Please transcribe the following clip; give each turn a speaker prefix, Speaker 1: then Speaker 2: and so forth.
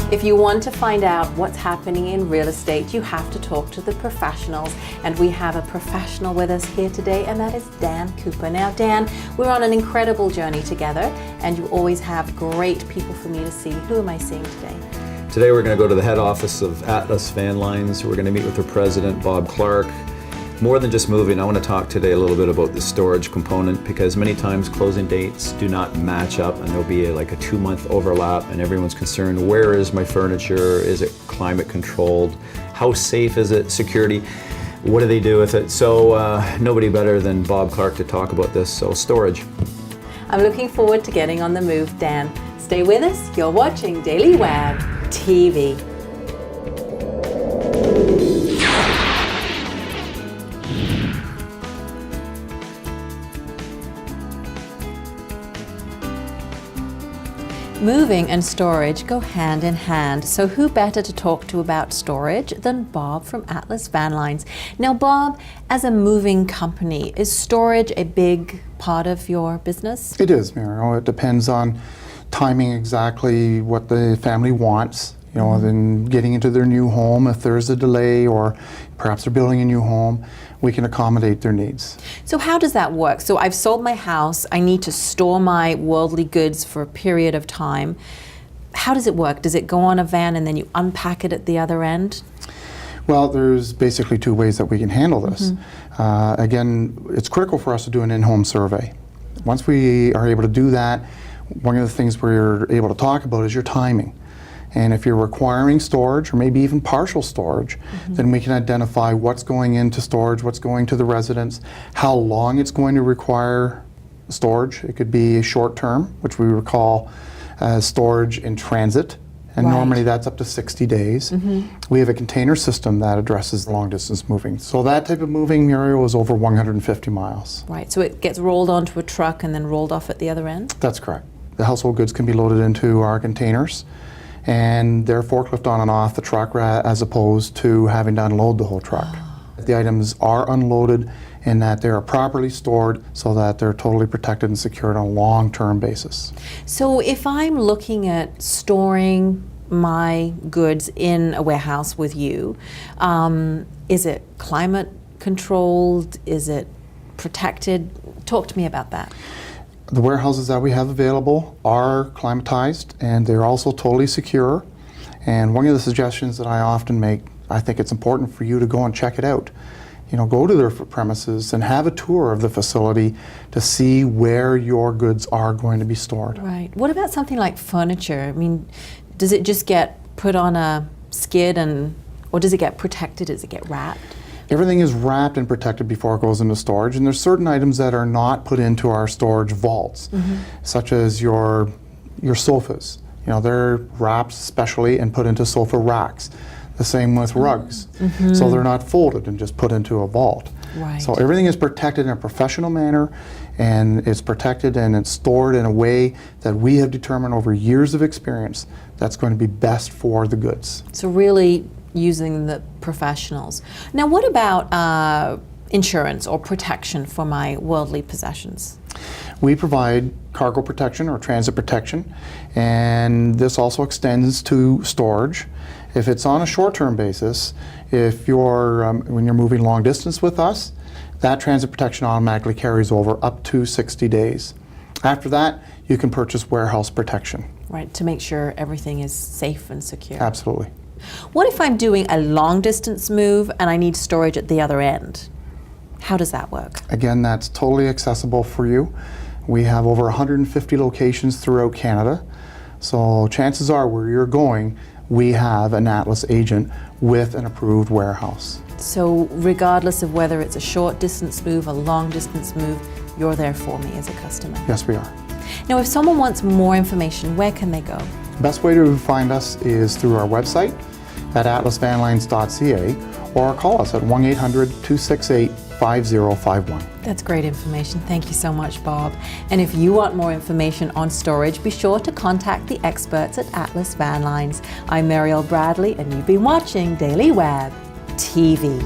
Speaker 1: If you want to find out what's happening in real estate, you have to talk to the professionals. And we have a professional with us here today, and that is Dan Cooper. Now, Dan, we're on an incredible journey together, and you always have great people for me to see. Who am I seeing today?
Speaker 2: Today we're going to go to the head office of Atlas Van Lines. We're going to meet with their president, Bob Clark. More than just moving, I want to talk today a little bit about the storage component, because many times closing dates do not match up, and there'll be like a 2-month overlap, and everyone's concerned, where is my furniture? Is it climate controlled? How safe is it? Security? What do they do with it? So nobody better than Bob Clark to talk about this. So storage.
Speaker 1: I'm looking forward to getting on the move, Dan. Stay with us. You're watching Daily Web TV. Moving and storage go hand in hand, so who better to talk to about storage than Bob from Atlas Van Lines. Now, Bob, as a moving company, is storage a big part of your business?
Speaker 3: It is, Mariel. It depends on timing exactly what the family wants, you know, then getting into their new home. If there's a delay or perhaps they're building a new home, we can accommodate their needs.
Speaker 1: So how does that work? So I've sold my house, I need to store my worldly goods for a period of time. How does it work? Does it go on a van and then you unpack it at the other end?
Speaker 3: Well, there's basically 2 ways that we can handle this. Again, it's critical for us to do an in-home survey. Once we are able to do that, one of the things we're able to talk about is your timing. And if you're requiring storage, or maybe even partial storage, then we can identify what's going into storage, what's going to the residence, how long it's going to require storage. It could be short term, which we would call storage in transit, and normally that's up to 60 days. We have a container system that addresses long distance moving. So that type of moving, Muriel, is over 150 miles.
Speaker 1: Right, so it gets rolled onto a truck and then rolled off at the other end?
Speaker 3: That's correct. The household goods can be loaded into our containers, and they're forklift on and off the truck as opposed to having to unload the whole truck. The items are unloaded in that they are properly stored so that they're totally protected and secured on a long-term basis.
Speaker 1: So if I'm looking at storing my goods in a warehouse with you, is it climate controlled? Is it protected? Talk to me about that.
Speaker 3: The warehouses that we have available are climatized, and they're also totally secure. And one of the suggestions that I often make, I think it's important for you to go and check it out. You know, go to their premises and have a tour of the facility to see where your goods are going to be stored.
Speaker 1: Right. What about something like furniture? I mean, does it just get put on a skid or does it get protected? Does it get wrapped?
Speaker 3: Everything is wrapped and protected before it goes into storage, and there's certain items that are not put into our storage vaults, such as your sofas. You know, they're wrapped specially and put into sofa racks. The same with rugs. So they're not folded and just put into a vault.
Speaker 1: Right.
Speaker 3: So everything is protected in a professional manner, and it's protected and it's stored in a way that we have determined over years of experience that's going to be best for the goods.
Speaker 1: So really using the professionals. Now, what about insurance or protection for my worldly possessions?
Speaker 3: We provide cargo protection or transit protection, and this also extends to storage. If it's on a short-term basis, if you're when you're moving long distance with us, that transit protection automatically carries over up to 60 days. After that, you can purchase warehouse protection.
Speaker 1: Right, to make sure everything is safe and secure.
Speaker 3: Absolutely.
Speaker 1: What if I'm doing a long distance move and I need storage at the other end? How does that work?
Speaker 3: Again, that's totally accessible for you. We have over 150 locations throughout Canada. So chances are where you're going, we have an Atlas agent with an approved warehouse.
Speaker 1: So regardless of whether it's a short distance move, a long distance move, you're there for me as a customer.
Speaker 3: Yes, we are.
Speaker 1: Now, if someone wants more information, where can they go?
Speaker 3: The best way to find us is through our website at atlasvanlines.ca, or call us at 1-800-268-5051.
Speaker 1: That's great information. Thank you so much, Bob. And if you want more information on storage, be sure to contact the experts at Atlas Van Lines. I'm Mariel Bradley, and you've been watching Daily Web TV.